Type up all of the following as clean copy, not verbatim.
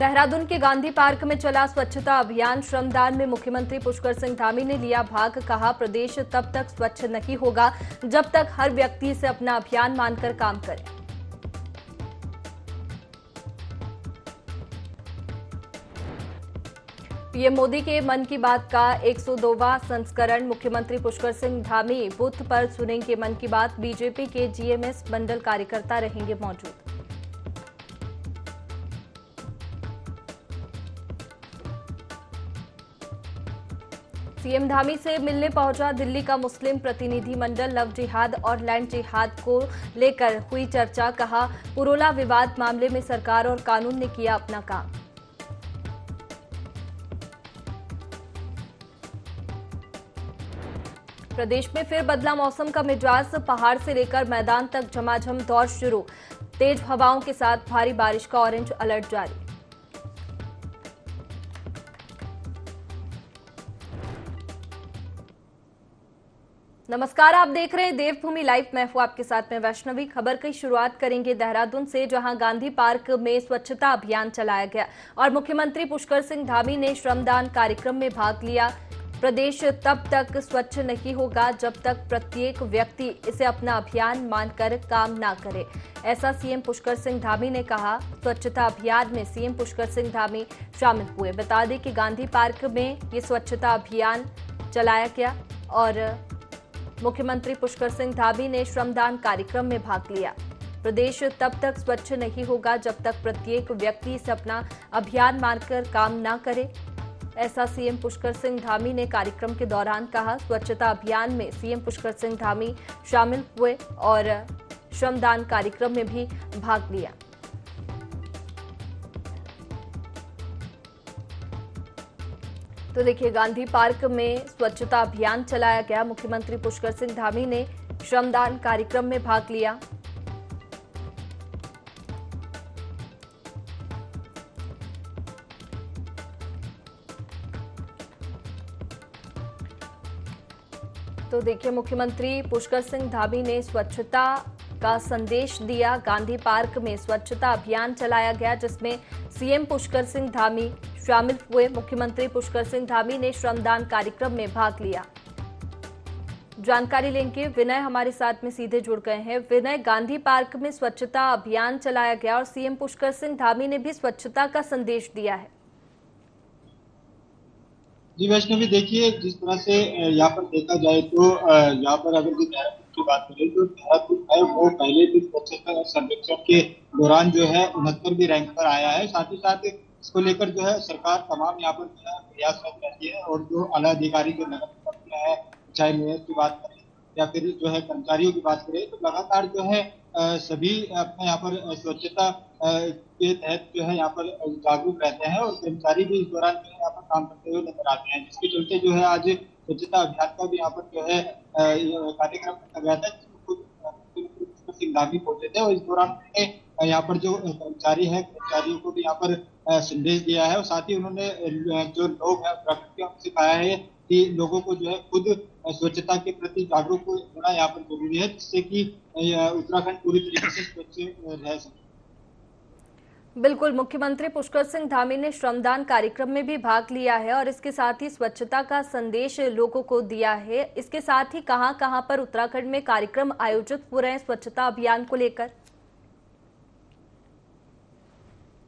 देहरादून के गांधी पार्क में चला स्वच्छता अभियान। श्रमदान में मुख्यमंत्री पुष्कर सिंह धामी ने लिया भाग। कहा, प्रदेश तब तक स्वच्छ नहीं होगा जब तक हर व्यक्ति इसे अपना अभियान मानकर काम करे। पीएम मोदी के मन की बात का 102वां संस्करण। मुख्यमंत्री पुष्कर सिंह धामी बूथ पर सुनेंगे मन की बात। बीजेपी के जीएमएस मंडल कार्यकर्ता रहेंगे मौजूद। सीएम धामी से मिलने पहुंचा दिल्ली का मुस्लिम प्रतिनिधि मंडल। लव जिहाद और लैंड जिहाद को लेकर हुई चर्चा। कहा, पुरोला विवाद मामले में सरकार और कानून ने किया अपना काम। प्रदेश में फिर बदला मौसम का मिजाज। पहाड़ से लेकर मैदान तक झमाझम दौर शुरू। तेज हवाओं के साथ भारी बारिश का ऑरेंज अलर्ट जारी। नमस्कार, आप देख रहे हैं देवभूमि लाइव। मैं हूं आपके साथ में वैष्णवी। खबर की शुरुआत करेंगे देहरादून से, जहां गांधी पार्क में स्वच्छता अभियान चलाया गया और मुख्यमंत्री पुष्कर सिंह धामी ने श्रमदान कार्यक्रम में भाग लिया। प्रदेश तब तक स्वच्छ नहीं होगा जब तक प्रत्येक व्यक्ति इसे अपना अभियान मानकर काम ना करे, ऐसा सीएम पुष्कर सिंह धामी ने कहा। स्वच्छता अभियान में सीएम पुष्कर सिंह धामी शामिल हुए। बता दें कि गांधी पार्क में ये स्वच्छता अभियान चलाया गया और मुख्यमंत्री पुष्कर सिंह धामी ने श्रमदान कार्यक्रम में भाग लिया। प्रदेश तब तक स्वच्छ नहीं होगा जब तक प्रत्येक व्यक्ति इसे अपना अभियान मानकर काम ना करे, ऐसा सीएम पुष्कर सिंह धामी ने कार्यक्रम के दौरान कहा। स्वच्छता अभियान में सीएम पुष्कर सिंह धामी शामिल हुए और श्रमदान कार्यक्रम में भी भाग लिया। तो देखिए, गांधी पार्क में स्वच्छता अभियान चलाया गया। मुख्यमंत्री पुष्कर सिंह धामी ने श्रमदान कार्यक्रम में भाग लिया। तो देखिए, मुख्यमंत्री पुष्कर सिंह धामी ने स्वच्छता का संदेश दिया। गांधी पार्क में स्वच्छता अभियान चलाया गया जिसमें सीएम पुष्कर सिंह धामी शामिल हुए। मुख्यमंत्री पुष्कर सिंह धामी ने श्रमदान कार्यक्रम में भाग लिया। जानकारी लेंगे, विनय हमारे साथ में सीधे जुड़ गए हैं। विनय, गांधी पार्क में स्वच्छता अभियान चलाया गया और सीएम पुष्कर सिंह धामी ने भी स्वच्छता का संदेश दिया है। जी वैष्णवी, देखिए जिस तरह से यहाँ पर देखा जाए तो यहाँ पर अगर जो देहरादून की बात करें तो देहरादून है वो पहले भी स्वच्छता सर्वेक्षण के दौरान जो है 69वीं रैंक पर आया है। साथ ही साथ इसको लेकर जो है सरकार तमाम यहाँ पर जो है प्रयासरत रहती है और जो आला अधिकारी जो नगर है, चाहे मेयर की बात करें या फिर जो है कर्मचारियों की बात करें, तो लगातार जो है सभी अपने यहाँ पर स्वच्छता के तहत जो है यहाँ पर जागरूक रहते हैं और कर्मचारी भी इस दौरान जो है यहाँ पर काम करते हुए नजर आते हैं, जिसके चलते जो है आज स्वच्छता अभियान का भी यहाँ पर जो है कार्यक्रम रखा गया था, जिसको सिंह धामी पहुंचे थे और इस दौरान यहाँ पर जो कर्मचारी है, कर्मचारियों को भी यहाँ पर संदेश दिया है और साथ ही उन्होंने जो लोग हैं प्रकृति उनसे कहा है कि लोगों को जो है खुद स्वच्छता के प्रति जागरूक होना यहाँ पर जरूरी है, जिससे कि उत्तराखंड पूरी तरीके से स्वच्छ रह सके। बिल्कुल, मुख्यमंत्री पुष्कर सिंह धामी ने श्रमदान कार्यक्रम में भी भाग लिया है और इसके साथ ही स्वच्छता का संदेश लोगों को दिया है। इसके साथ ही कहां-कहां पर उत्तराखंड में कार्यक्रम आयोजित हो रहे हैं स्वच्छता अभियान को लेकर?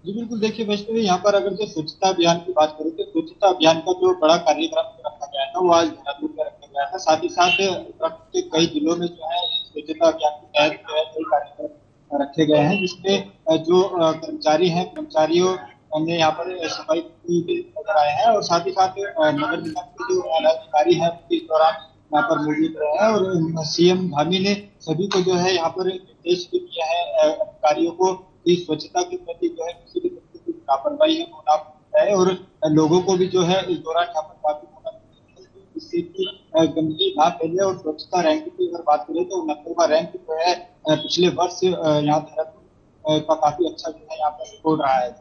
जी बिल्कुल, देखिए वैष्णवी, यहाँ पर अगर जो स्वच्छता अभियान की बात करें तो स्वच्छता अभियान का जो बड़ा कार्यक्रम रखा गया था वो आज देहरादून में रखा गया था। साथ ही साथ उत्तराखंड के कई जिलों में जो है स्वच्छता अभियान के तहत जो है कई कार्यक्रम रखे गए हैं, जिसमें जो कर्मचारी हैं, कर्मचारियों ने यहाँ पर सफाई भी नजर आए हैं और साथ ही साथ नगर निगम के जो अधिकारी है इस दौरान यहाँ पर मौजूद रहे हैं और सीएम धामी ने सभी को जो है यहाँ पर निर्देश भी दिया है अधिकारियों को कि स्वच्छता के प्रति जो है किसी भी तरह की लापरवाही है वो ना है और लोगों को भी जो है इस दौरान यहाँ पर काफी होना चाहिए, जिससे कि गंदगी ना फैले। और स्वच्छता रैंक की अगर बात करें तो 69वां रैंक जो है पिछले वर्ष यहाँ देहरादून का काफी अच्छा जो है यहाँ पर रिकॉर्ड रहा है।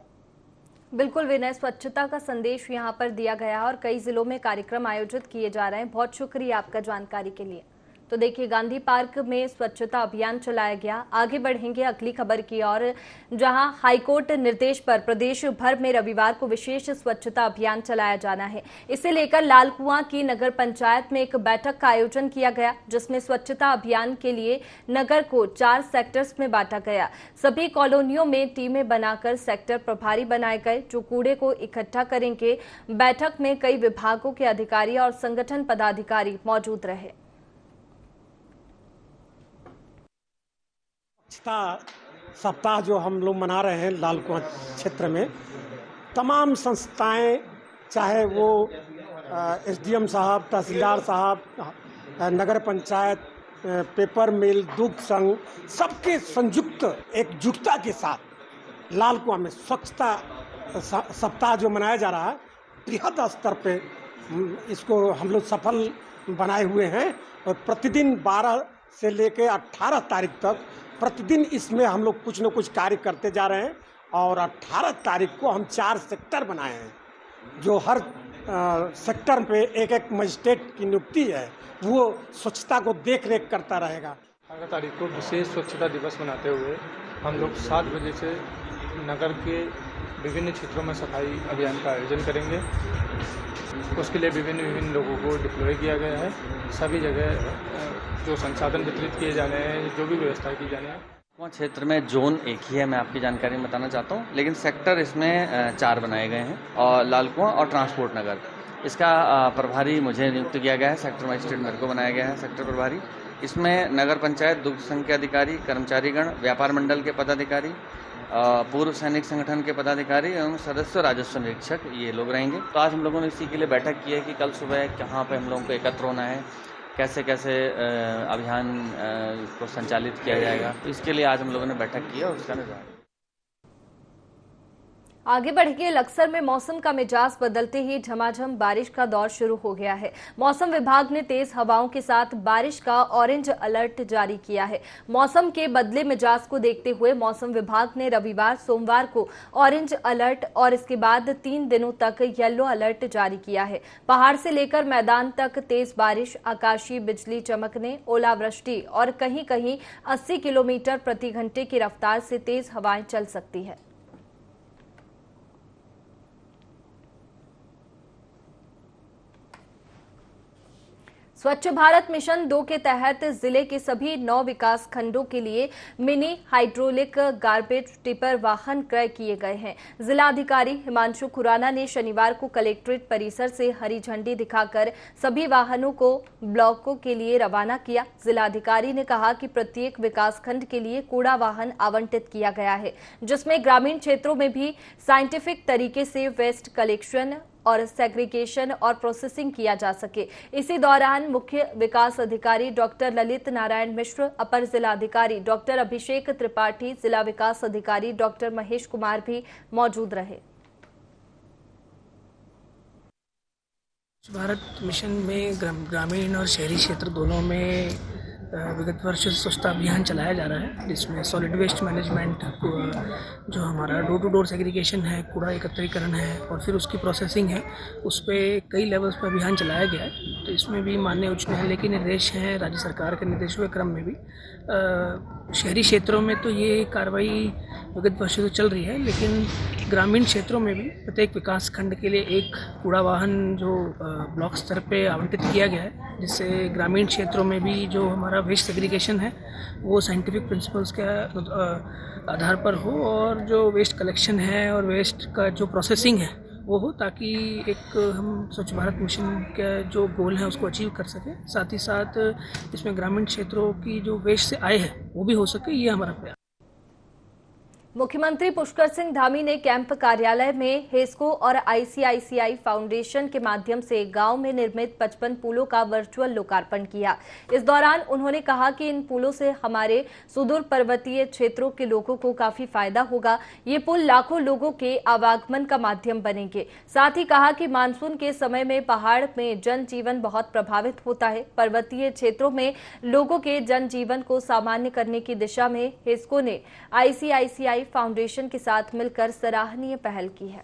बिल्कुल विनय, स्वच्छता का संदेश यहाँ पर दिया गया और कई जिलों में कार्यक्रम आयोजित किए जा रहे हैं। बहुत शुक्रिया आपका जानकारी के लिए। तो देखिए, गांधी पार्क में स्वच्छता अभियान चलाया गया। आगे बढ़ेंगे अगली खबर की ओर, जहां हाईकोर्ट निर्देश पर प्रदेश भर में रविवार को विशेष स्वच्छता अभियान चलाया जाना है। इसे लेकर लालकुआं की नगर पंचायत में एक बैठक का आयोजन किया गया, जिसमें स्वच्छता अभियान के लिए नगर को 4 सेक्टर्स में बांटा गया। सभी कॉलोनियों में टीमें बनाकर सेक्टर प्रभारी बनाए गए, जो कूड़े को इकट्ठा करेंगे। बैठक में कई विभागों के अधिकारी और संगठन पदाधिकारी मौजूद रहे। सप्ताह जो हम लोग मना रहे हैं लालकुआं क्षेत्र में, तमाम संस्थाएं, चाहे वो एसडीएम साहब, तहसीलदार साहब, नगर पंचायत, पेपर मिल, दुग्ध संघ, सबके संयुक्त एकजुटता के साथ लालकुआं में स्वच्छता सप्ताह जो मनाया जा रहा है, बृहद स्तर पे इसको हम लोग सफल बनाए हुए हैं। और प्रतिदिन 12 से लेकर 18 तारीख तक प्रतिदिन इसमें हम लोग कुछ न कुछ कार्य करते जा रहे हैं। और 18 तारीख को हम 4 सेक्टर बनाए हैं, जो हर सेक्टर पे एक मजिस्ट्रेट की नियुक्ति है, वो स्वच्छता को देख रेख करता रहेगा। 18 तारीख को विशेष स्वच्छता दिवस मनाते हुए हम लोग 7 बजे से नगर के विभिन्न क्षेत्रों में सफाई अभियान का आयोजन करेंगे। उसके लिए विभिन्न लोगों को डिप्लॉय किया गया है। सभी जगह जो संसाधन वितरित किए जाने हैं, जो भी व्यवस्था की जानी है। लालकुआं क्षेत्र में जोन एक ही है, मैं आपकी जानकारी में बताना चाहता हूँ, लेकिन सेक्टर इसमें 4 बनाए गए हैं। और लालकुआं और ट्रांसपोर्ट नगर, इसका प्रभारी मुझे नियुक्त किया गया है। सेक्टर मजिस्ट्रेट मेरे को बनाया गया है सेक्टर प्रभारी। इसमें नगर पंचायत, दुग्ध संघ के अधिकारी, कर्मचारीगण, व्यापार मंडल के पदाधिकारी, पूर्व सैनिक संगठन के पदाधिकारी एवं सदस्य राजस्व निरीक्षक, ये लोग रहेंगे। तो आज हम लोगों ने इसी के लिए बैठक की है कि कल सुबह कहाँ पे हम लोगों को एकत्र होना है, कैसे कैसे अभियान को संचालित किया जाएगा। तो इसके लिए आज हम लोगों ने बैठक की है और उसका निर्धारण। आगे बढ़ेंगे। लक्सर में मौसम का मिजाज बदलते ही झमाझम बारिश का दौर शुरू हो गया है। मौसम विभाग ने तेज हवाओं के साथ बारिश का ऑरेंज अलर्ट जारी किया है। मौसम के बदले मिजाज को देखते हुए मौसम विभाग ने रविवार, सोमवार को ऑरेंज अलर्ट और इसके बाद 3 दिनों तक येलो अलर्ट जारी किया है। पहाड़ से लेकर मैदान तक तेज बारिश, आकाशीय बिजली चमकने, ओलावृष्टि और कहीं कहीं 80 किलोमीटर प्रति घंटे की रफ्तार से तेज हवाएं चल सकती है। स्वच्छ भारत मिशन 2 के तहत जिले के सभी 9 विकास खंडों के लिए मिनी हाइड्रोलिक गार्बेज टिपर वाहन क्रय किए गए हैं। जिला अधिकारी हिमांशु खुराना ने शनिवार को कलेक्ट्रेट परिसर से हरी झंडी दिखाकर सभी वाहनों को ब्लॉकों के लिए रवाना किया। जिला अधिकारी ने कहा कि प्रत्येक विकास खंड के लिए कूड़ा वाहन आवंटित किया गया है, जिसमें ग्रामीण क्षेत्रों में भी साइंटिफिक तरीके से वेस्ट कलेक्शन और सेग्रीगेशन और प्रोसेसिंग किया जा सके। इसी दौरान मुख्य विकास अधिकारी डॉक्टर ललित नारायण मिश्र, अपर जिला अधिकारी डॉक्टर अभिषेक त्रिपाठी, जिला विकास अधिकारी डॉक्टर महेश कुमार भी मौजूद रहे। भारत मिशन में ग्रामीण और शहरी क्षेत्र दोनों में विगत वर्ष स्वच्छता अभियान चलाया जा रहा है, जिसमें सॉलिड वेस्ट मैनेजमेंट, जो हमारा डोर टू डोर सेग्रीगेशन है, कूड़ा एकत्रीकरण है और फिर उसकी प्रोसेसिंग है, उस पर कई लेवल्स पर अभियान चलाया गया है। तो इसमें भी माननीय उच्च न्यायालय के निर्देश हैं, राज्य सरकार के निर्देशों के क्रम में भी शहरी क्षेत्रों में तो ये कार्रवाई विगत वर्षों से चल रही है, लेकिन ग्रामीण क्षेत्रों में भी प्रत्येक विकास खंड के लिए एक कूड़ा वाहन जो ब्लॉक स्तर पे आवंटित किया गया है, जिससे ग्रामीण क्षेत्रों में भी जो हमारा वेस्ट सेग्रीगेशन है वो साइंटिफिक प्रिंसिपल्स के आधार पर हो और जो वेस्ट कलेक्शन है और वेस्ट का जो प्रोसेसिंग है वो हो, ताकि एक हम स्वच्छ भारत मिशन के जो गोल है उसको अचीव कर सकें। साथ ही साथ इसमें ग्रामीण क्षेत्रों की जो वेस्ट से आय है वो भी हो सके, ये हमारा प्रयास। मुख्यमंत्री पुष्कर सिंह धामी ने कैंप कार्यालय में हेस्को और आईसीआईसीआई फाउंडेशन के माध्यम से गांव में निर्मित 55 पुलों का वर्चुअल लोकार्पण किया। इस दौरान उन्होंने कहा कि इन पुलों से हमारे सुदूर पर्वतीय क्षेत्रों के लोगों को काफी फायदा होगा। ये पुल लाखों लोगों के आवागमन का माध्यम बनेंगे। साथ ही कहा कि मानसून के समय में पहाड़ में जनजीवन बहुत प्रभावित होता है। पर्वतीय क्षेत्रों में लोगों के जनजीवन को सामान्य करने की दिशा में हेस्को ने आईसीआईसीआई फाउंडेशन के साथ मिलकर सराहनीय पहल की है।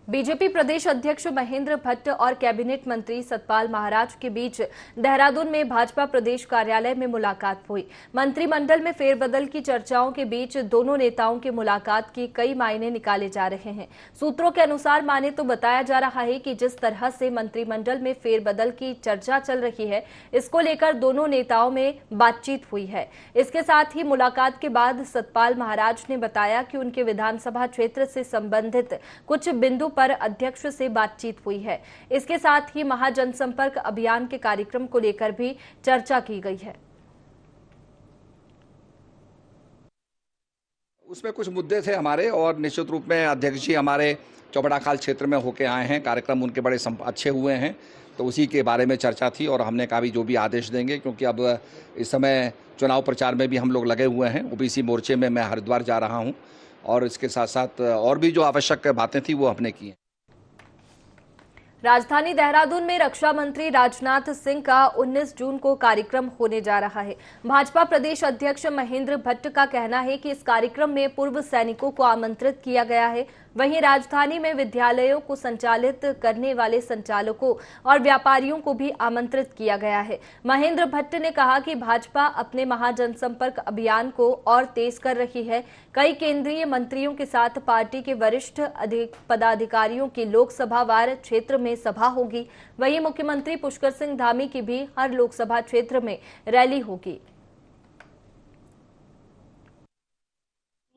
बीजेपी प्रदेश अध्यक्ष महेंद्र भट्ट और कैबिनेट मंत्री सतपाल महाराज के बीच देहरादून में भाजपा प्रदेश कार्यालय में मुलाकात हुई। मंत्रिमंडल में फेरबदल की चर्चाओं के बीच दोनों नेताओं की मुलाकात की कई मायने निकाले जा रहे हैं। सूत्रों के अनुसार माने तो बताया जा रहा है कि जिस तरह से मंत्रिमंडल में फेरबदल की चर्चा चल रही है, इसको लेकर दोनों नेताओं में बातचीत हुई है। इसके साथ ही मुलाकात के बाद सतपाल महाराज ने बताया कि उनके विधानसभा क्षेत्र से संबंधित कुछ बिंदु पर अध्यक्ष से बातचीत हुई है। इसके साथ ही महाजनसंपर्क अभियान के कार्यक्रम को लेकर भी चर्चा की गई है। उसमें कुछ मुद्दे थे हमारे, और निश्चित रूप में अध्यक्ष जी हमारे चौबड़ाखाल क्षेत्र में होके आए हैं, कार्यक्रम उनके बड़े अच्छे हुए हैं, तो उसी के बारे में चर्चा थी। और हमने कहा भी जो भी आदेश देंगे, क्योंकि अब इस समय चुनाव प्रचार में भी हम लोग लगे हुए हैं। ओबीसी मोर्चे में मैं हरिद्वार जा रहा हूं, और इसके साथ साथ और भी जो आवश्यक बातें थी वो हमने की हैं। राजधानी देहरादून में रक्षा मंत्री राजनाथ सिंह का 19 जून को कार्यक्रम होने जा रहा है। भाजपा प्रदेश अध्यक्ष महेंद्र भट्ट का कहना है कि इस कार्यक्रम में पूर्व सैनिकों को आमंत्रित किया गया है। वहीं राजधानी में विद्यालयों को संचालित करने वाले संचालकों और व्यापारियों को भी आमंत्रित किया गया है। महेंद्र भट्ट ने कहा कि भाजपा अपने महाजनसंपर्क अभियान को और तेज कर रही है। कई केंद्रीय मंत्रियों के साथ पार्टी के वरिष्ठ पदाधिकारियों की लोकसभा वार क्षेत्र में सभा होगी। वहीं मुख्यमंत्री पुष्कर सिंह धामी की भी हर लोकसभा क्षेत्र में रैली होगी।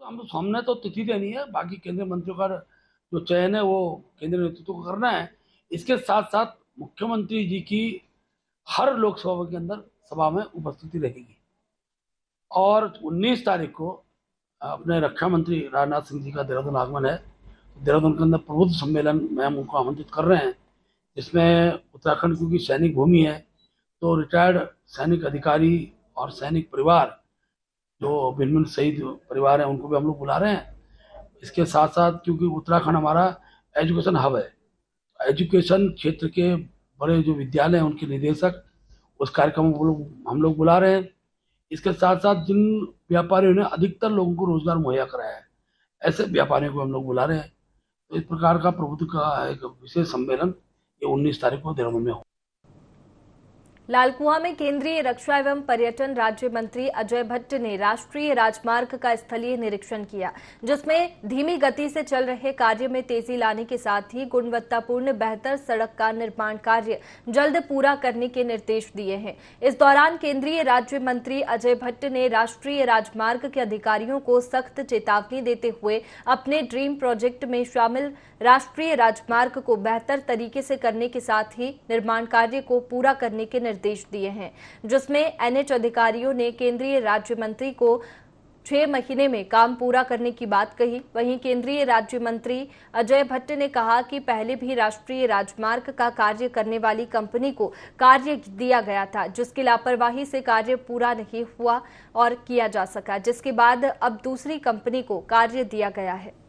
हम सामने तो तिथि देनी है, बाकी केंद्रीय मंत्रियों का जो चयन है वो केंद्रीय नेतृत्व को करना है। इसके साथ साथ मुख्यमंत्री जी की हर लोकसभा के अंदर सभा में उपस्थिति रहेगी। और 19 तारीख को अपने रक्षा मंत्री राजनाथ सिंह जी का देहरादून आगमन है। देहरादून के अंदर प्रबुद्ध सम्मेलन में हम उनको आमंत्रित कर रहे हैं, जिसमें उत्तराखंड क्योंकि सैनिक भूमि है, तो रिटायर्ड सैनिक अधिकारी और सैनिक परिवार जो भिन्न शहीद परिवार हैं उनको भी हम लोग बुला रहे हैं। इसके साथ साथ क्योंकि उत्तराखंड हमारा एजुकेशन हब है, एजुकेशन क्षेत्र के बड़े जो विद्यालय हैं उनके निदेशक उस कार्यक्रम में हम लोग बुला रहे हैं। इसके साथ साथ जिन व्यापारियों ने अधिकतर लोगों को रोजगार मुहैया कराया है, ऐसे व्यापारियों को हम लोग बुला रहे हैं। तो इस प्रकार का प्रबुद्ध का एक विशेष सम्मेलन ये 19 तारीख को देहरादून में हो। लालकुआं में केंद्रीय रक्षा एवं पर्यटन राज्य मंत्री अजय भट्ट ने राष्ट्रीय राजमार्ग का स्थलीय निरीक्षण किया, जिसमें धीमी गति से चल रहे कार्य में तेजी लाने के साथ ही गुणवत्तापूर्ण बेहतर सड़क का निर्माण कार्य जल्द पूरा करने के निर्देश दिए हैं। इस दौरान केंद्रीय राज्य मंत्री अजय भट्ट ने राष्ट्रीय राजमार्ग के अधिकारियों को सख्त चेतावनी देते हुए अपने ड्रीम प्रोजेक्ट में शामिल राष्ट्रीय राजमार्ग को बेहतर तरीके से करने के साथ ही निर्माण कार्य को पूरा करने के निर्देश दिए हैं, जिसमें एनएच अधिकारियों ने केंद्रीय राज्य मंत्री को 6 महीने में काम पूरा करने की बात कही। वहीं केंद्रीय राज्य मंत्री अजय भट्ट ने कहा कि पहले भी राष्ट्रीय राजमार्ग का कार्य करने वाली कंपनी को कार्य दिया गया था, जिसकी लापरवाही से कार्य पूरा नहीं हुआ और किया जा सका, जिसके बाद अब दूसरी कंपनी को कार्य दिया गया है।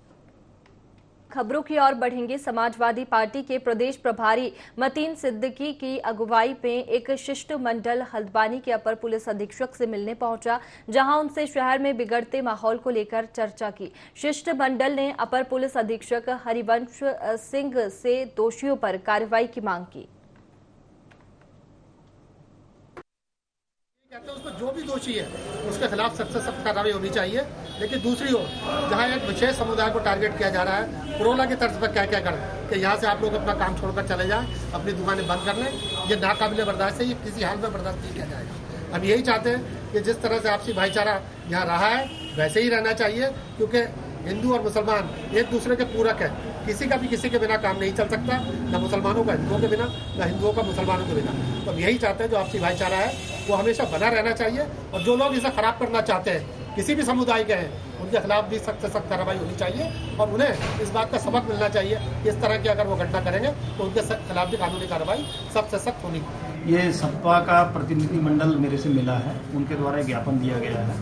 खबरों की ओर बढ़ेंगे। समाजवादी पार्टी के प्रदेश प्रभारी मतीन सिद्दीकी की अगुवाई में एक शिष्टमंडल हल्द्वानी के अपर पुलिस अधीक्षक से मिलने पहुंचा, जहां उनसे शहर में बिगड़ते माहौल को लेकर चर्चा की। शिष्टमंडल ने अपर पुलिस अधीक्षक हरिवंश सिंह से दोषियों पर कार्रवाई की मांग की। कहते हैं उसको जो भी दोषी है उसके खिलाफ सख्त से सख्त कार्रवाई होनी चाहिए। लेकिन दूसरी ओर जहां एक विशेष समुदाय को टारगेट किया जा रहा है, कोरोना की तर्ज पर क्या कर कि यहाँ से आप लोग अपना काम छोड़कर चले जाएं, अपनी दुकानें बंद कर लें, ये नाकाबिले बर्दाश्त है, ये किसी हाल में बर्दाश्त नहीं किया जाएगा। हम यही चाहते हैं कि जिस तरह से आपसी भाईचारा यहाँ रहा है वैसे ही रहना चाहिए, क्योंकि हिंदू और मुसलमान एक दूसरे के पूरक है। किसी का भी किसी के बिना काम नहीं चल सकता, न मुसलमानों का हिंदुओं के बिना, न हिंदुओं का मुसलमानों के बिना। तो हम यही चाहते हैं जो आपसी भाईचारा है वो हमेशा बना रहना चाहिए, और जो लोग इसे खराब करना चाहते हैं किसी भी समुदाय के हैं उनके खिलाफ भी सख्त से सख्त कार्रवाई होनी चाहिए, और उन्हें इस बात का सबक मिलना चाहिए कि इस तरह की अगर वो घटना करेंगे तो उनके खिलाफ भी कानूनी कार्रवाई सख्त से सख्त होनी। ये सपा का प्रतिनिधिमंडल मेरे से मिला है, उनके द्वारा एक ज्ञापन दिया गया है।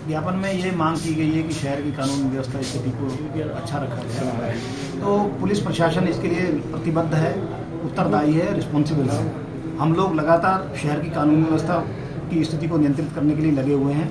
ज्ञापन में ये मांग की गई है कि शहर की कानून व्यवस्था स्थिति को अच्छा रखा जाए। तो पुलिस प्रशासन इसके लिए प्रतिबद्ध है, उत्तरदायी है, रिस्पॉन्सिबल है। हम लोग लगातार शहर की कानून व्यवस्था की स्थिति को नियंत्रित करने के लिए लगे हुए हैं।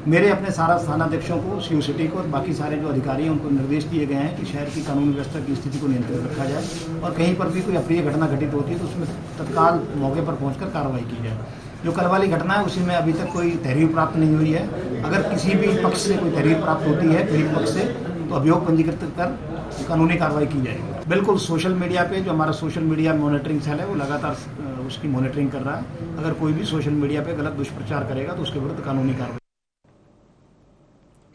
मेरे अपने सारा थानाध्यक्षों को, सीओ सिटी को और बाकी सारे जो अधिकारी हैं उनको निर्देश दिए गए हैं कि शहर की कानून व्यवस्था की स्थिति को नियंत्रित रखा जाए और कहीं पर भी कोई अप्रिय घटना घटित होती है तो उसमें तत्काल मौके पर पहुंचकर कार्रवाई की जाए। जो कल वाली घटना है उसी में अभी तक कोई तहरीर प्राप्त नहीं हुई है। अगर किसी भी पक्ष से कोई तहरीर प्राप्त होती है पीड़ित पक्ष से तो अभियोग पंजीकृत कर कानूनी कार्रवाई की जाएगी। बिल्कुल सोशल मीडिया पे जो हमारा सोशल मीडिया मॉनिटरिंग सेल है वो लगातार उसकी मॉनिटरिंग कर रहा है। अगर कोई भी सोशल मीडिया पे गलत दुष्प्रचार करेगा तो उसके विरुद्ध कानूनी कार्रवाई।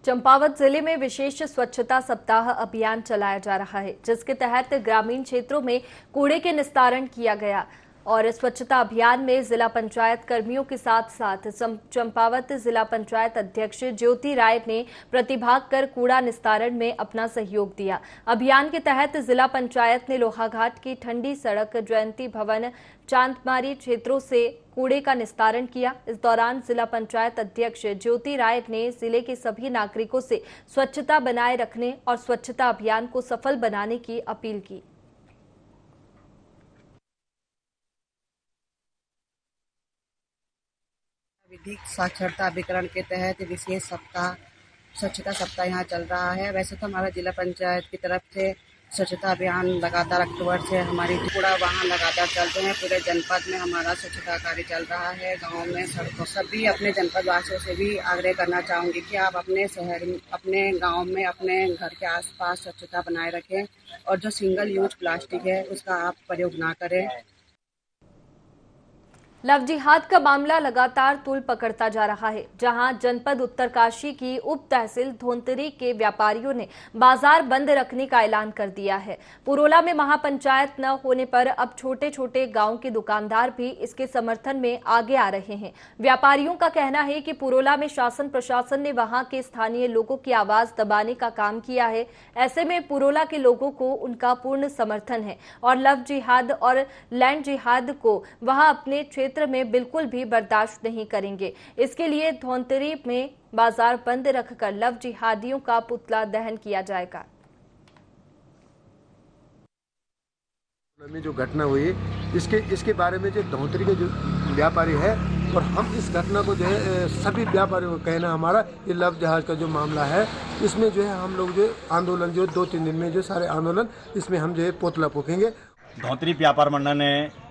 चंपावत जिले में विशेष स्वच्छता सप्ताह अभियान चलाया जा रहा है, जिसके तहत ग्रामीण क्षेत्रों में कूड़े के निस्तारण किया गया और स्वच्छता अभियान में जिला पंचायत कर्मियों के साथ साथ चंपावत जिला पंचायत अध्यक्ष ज्योति राय ने प्रतिभाग कर कूड़ा निस्तारण में अपना सहयोग दिया। अभियान के तहत जिला पंचायत ने लोहाघाट की ठंडी सड़क, जयंती भवन, चांदमारी क्षेत्रों से कूड़े का निस्तारण किया। इस दौरान जिला पंचायत अध्यक्ष ज्योति राय ने जिले के सभी नागरिकों से स्वच्छता बनाए रखने और स्वच्छता अभियान को सफल बनाने की अपील की। विधिक साक्षरता अभिकरण के तहत विशेष स्वच्छता सप्ताह यहाँ चल रहा है। वैसे तो हमारा जिला पंचायत की तरफ से स्वच्छता अभियान लगातार अक्टूबर से हमारी कूड़ा वाहन लगातार चलते हैं। पूरे जनपद में हमारा स्वच्छता कार्य चल रहा है। गाँव में सड़कों सभी अपने जनपद वासियों से भी आग्रह करना चाहूँगी कि आप अपने शहर में, अपने गाँव में, अपने घर के आसपास स्वच्छता बनाए रखें और जो सिंगल यूज प्लास्टिक है उसका आप प्रयोग ना करें। लव जिहाद का मामला लगातार तूल पकड़ता जा रहा है, जहां जनपद उत्तरकाशी की उप तहसील धोंतरी के व्यापारियों ने बाजार बंद रखने का ऐलान कर दिया है। पुरोला में महापंचायत न होने पर अब छोटे छोटे गांव के दुकानदार भी इसके समर्थन में आगे आ रहे हैं। व्यापारियों का कहना है कि पुरोला में शासन प्रशासन ने वहां के स्थानीय लोगों की आवाज दबाने का काम किया है। ऐसे में पुरोला के लोगों को उनका पूर्ण समर्थन है और लव जिहाद और लैंड जिहाद को वहां अपने क्षेत्र में बिल्कुल भी बर्दाश्त नहीं करेंगे। इसके लिए धोंतरी में बाजार बंद रखकर लव जिहादियों का पुतला दहन किया जाएगा। में जो घटना हुई इसके बारे में जो धोंतरी के जो व्यापारी है और हम इस घटना को जो है सभी व्यापारियों को कहना हमारा ये लव जहाज का जो मामला है इसमें जो है हम लोग जो आंदोलन जो 2-3 दिन में जो सारे आंदोलन इसमें हम जो है पुतला फूकेंगे। धोंतरी व्यापार मंडल ने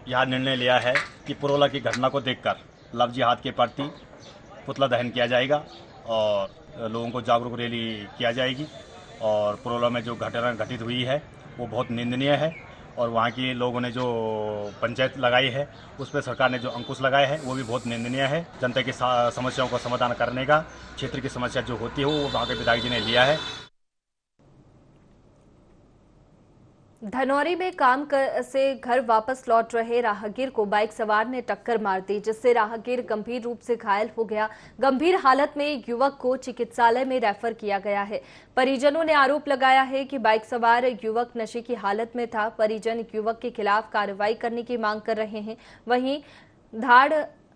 यह निर्णय लिया है कि पुरोला की घटना को देखकर लव जिहाद के प्रति पुतला दहन किया जाएगा और लोगों को जागरूक रैली किया जाएगी। और पुरोला में जो घटना घटित हुई है वो बहुत निंदनीय है और वहाँ के लोगों ने जो पंचायत लगाई है उस पर सरकार ने जो अंकुश लगाए हैं वो भी बहुत निंदनीय है। जनता की समस्याओं का समाधान करने का क्षेत्र की समस्या जो होती है वो वहाँ के विधायक जी ने लिया है। धनौरी में काम से घर वापस लौट रहे राहगीर को बाइक सवार ने टक्कर मार दी, जिससे राहगीर गंभीर रूप से घायल हो गया। गंभीर हालत में युवक को चिकित्सालय में रेफर किया गया है। परिजनों ने आरोप लगाया है कि बाइक सवार युवक नशे की हालत में था। परिजन युवक के खिलाफ कार्रवाई करने की मांग कर रहे हैं। वहीं धाड़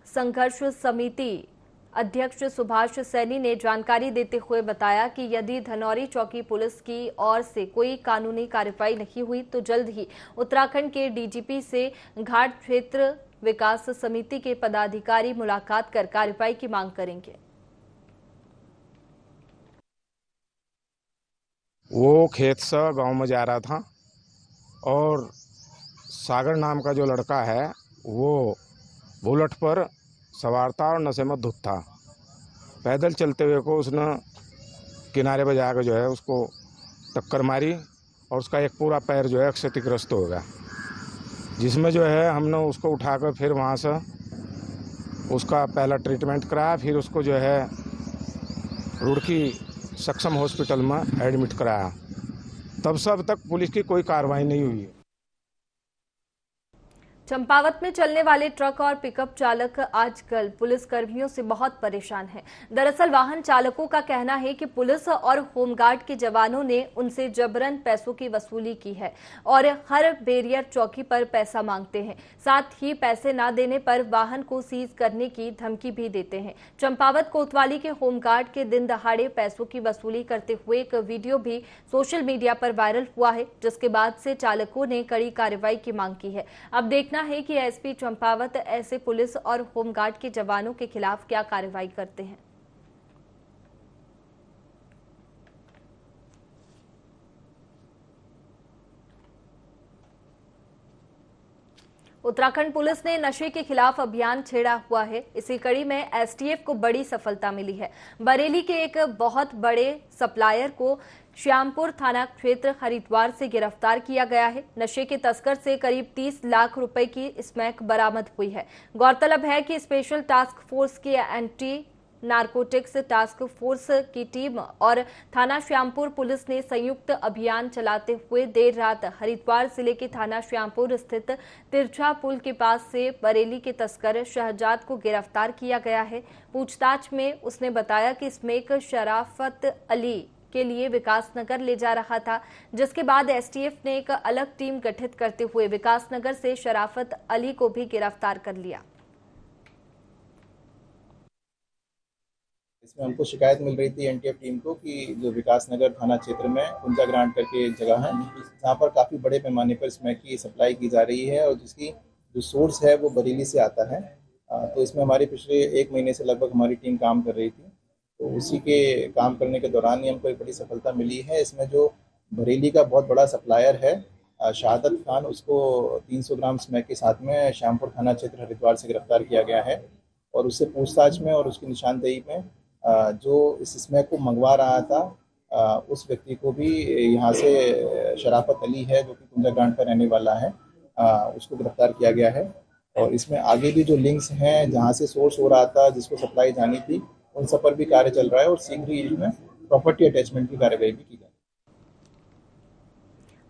संघर्ष समिति अध्यक्ष सुभाष सैनी ने जानकारी देते हुए बताया कि यदि धनौरी चौकी पुलिस की ओर से कोई कानूनी कार्रवाई नहीं हुई तो जल्द ही उत्तराखंड के डीजीपी से घाट क्षेत्र विकास समिति के पदाधिकारी मुलाकात कर कार्रवाई की मांग करेंगे। वो खेत से गांव में जा रहा था और सागर नाम का जो लड़का है वो बुलेट पर सवार था और नशे में धुत था। पैदल चलते हुए को उसने किनारे पर जाकर जो है उसको टक्कर मारी और उसका एक पूरा पैर जो है क्षतिग्रस्त हो गया, जिसमें जो है हमने उसको उठाकर फिर वहाँ से उसका पहला ट्रीटमेंट कराया, फिर उसको जो है रुड़की सक्षम हॉस्पिटल में एडमिट कराया। तब से अब तक पुलिस की कोई कार्रवाई नहीं हुई है। चंपावत में चलने वाले ट्रक और पिकअप चालक आजकल पुलिस कर्मियों से बहुत परेशान हैं। दरअसल वाहन चालकों का कहना है कि पुलिस और होमगार्ड के जवानों ने उनसे जबरन पैसों की वसूली की है और हर बैरियर चौकी पर पैसा मांगते हैं। साथ ही पैसे न देने पर वाहन को सीज करने की धमकी भी देते हैं। चंपावत कोतवाली के होमगार्ड के दिन दहाड़े पैसों की वसूली करते हुए एक वीडियो भी सोशल मीडिया पर वायरल हुआ है, जिसके बाद से चालकों ने कड़ी कार्रवाई की मांग की है। अब देखना है कि एसपी चंपावत ऐसे पुलिस और होमगार्ड के जवानों के खिलाफ क्या कार्रवाई करते हैं। उत्तराखंड पुलिस ने नशे के खिलाफ अभियान छेड़ा हुआ है। इसी कड़ी में एसटीएफ को बड़ी सफलता मिली है। बरेली के एक बहुत बड़े सप्लायर को श्यामपुर थाना क्षेत्र हरिद्वार से गिरफ्तार किया गया है। नशे के तस्कर से करीब 30 लाख रुपए की स्मैक बरामद हुई है। गौरतलब है कि स्पेशल टास्क फोर्स की एंटी नारकोटिक्स टास्क फोर्स की टीम और थाना श्यामपुर पुलिस ने संयुक्त अभियान चलाते हुए देर रात हरिद्वार जिले के थाना श्यामपुर स्थित तिरछा पुल के पास से बरेली के तस्कर शहजाद को गिरफ्तार किया गया है। पूछताछ में उसने बताया कि स्मैक शराफत अली के लिए विकासनगर ले जा रहा था, जिसके बाद एसटीएफ ने एक अलग टीम गठित करते हुए विकासनगर से शराफत अली को भी गिरफ्तार कर लिया। इसमें हमको शिकायत मिल रही थी एनटीएफ टीम को कि जो विकासनगर थाना क्षेत्र में कुंजा ग्रांट करके एक जगह है, जहाँ पर काफ़ी बड़े पैमाने पर स्मैक की सप्लाई की जा रही है और जिसकी जो सोर्स है वो बरेली से आता है। तो इसमें हमारी पिछले 1 महीने से लगभग हमारी टीम काम कर रही थी। तो उसी के काम करने के दौरान ही हमको एक बड़ी सफलता मिली है। इसमें जो बरेली का बहुत बड़ा सप्लायर है शहादत खान, उसको 300 ग्राम स्मैक के साथ में श्यामपुर थाना क्षेत्र हरिद्वार से गिरफ्तार किया गया है और उससे पूछताछ में और उसकी निशानदेही में जो इस स्मैक को मंगवा रहा था उस व्यक्ति को भी यहाँ से शराफत अली है जो कि कुंजा ग्रांट का रहने वाला है, उसको गिरफ्तार किया गया है। और इसमें आगे भी जो लिंक्स हैं जहाँ से सोर्स हो रहा था, जिसको सप्लाई जानी थी, उन सब पर भी कार्य चल रहा है और शीघ्र ही इसमें प्रॉपर्टी अटैचमेंट की कार्यवाही भी की जाएगी।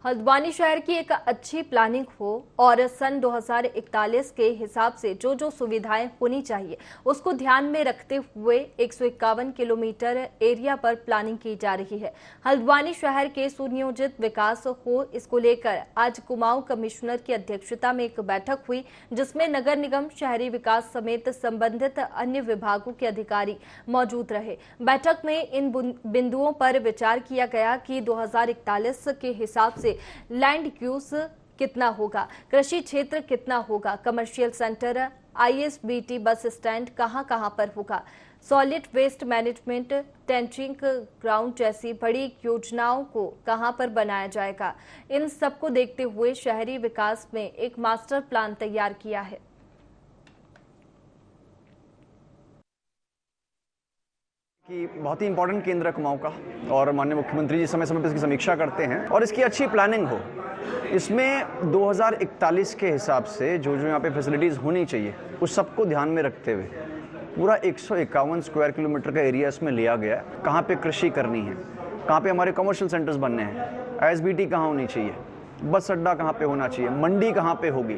हल्द्वानी शहर की एक अच्छी प्लानिंग हो और सन 2041 के हिसाब से जो जो सुविधाएं होनी चाहिए उसको ध्यान में रखते हुए 151 किलोमीटर एरिया पर प्लानिंग की जा रही है। हल्द्वानी शहर के सुनियोजित विकास हो, इसको लेकर आज कुमाऊं कमिश्नर की अध्यक्षता में एक बैठक हुई, जिसमें नगर निगम, शहरी विकास समेत संबंधित अन्य विभागों के अधिकारी मौजूद रहे। बैठक में इन बिंदुओं पर विचार किया गया कि 2041 के हिसाब से लैंड यूज कितना होगा, कृषि क्षेत्र कितना होगा, commercial centre, ISBT bus stand कहां पर होगा, सॉलिड वेस्ट मैनेजमेंट, टेंचिंग ग्राउंड जैसी बड़ी योजनाओं को कहां पर बनाया जाएगा। इन सबको देखते हुए शहरी विकास में एक मास्टर प्लान तैयार किया है। कि बहुत ही इंपॉर्टेंट केंद्र है कुमाऊं का और माननीय मुख्यमंत्री जी समय समय पर इसकी समीक्षा करते हैं और इसकी अच्छी प्लानिंग हो। इसमें 2041 के हिसाब से जो जो यहाँ पे फैसिलिटीज़ होनी चाहिए उस सबको ध्यान में रखते हुए पूरा 151 स्क्वायर किलोमीटर का एरिया इसमें लिया गया है। कहाँ पे कृषि करनी है, कहाँ पे हमारे कमर्शियल सेंटर्स बनने हैं, आईएसबीटी कहाँ होनी चाहिए, बस अड्डा कहाँ पे होना चाहिए, मंडी कहाँ पे होगी,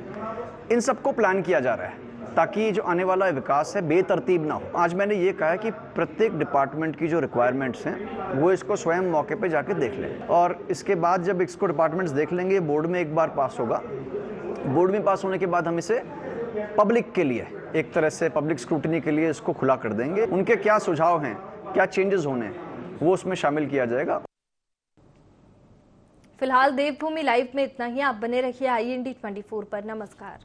इन सबको प्लान किया जा रहा है ताकि जो आने वाला विकास है बेतरतीब ना हो। आज मैंने ये कहा है कि प्रत्येक डिपार्टमेंट की जो रिक्वायरमेंट्स हैं वो इसको स्वयं मौके पे जाके देख लें और इसके बाद जब इसको डिपार्टमेंट्स देख लेंगे, बोर्ड में एक बार पास होगा। बोर्ड में पास होने के बाद हम इसे पब्लिक के लिए, एक तरह से पब्लिक स्क्रूटनी के लिए इसको खुला कर देंगे। उनके क्या सुझाव हैं, क्या चेंजेस होने हैं, वो उसमें शामिल किया जाएगा। फिलहाल देवभूमि लाइव में इतना ही। आप बने रहिए IND 24 पर। नमस्कार।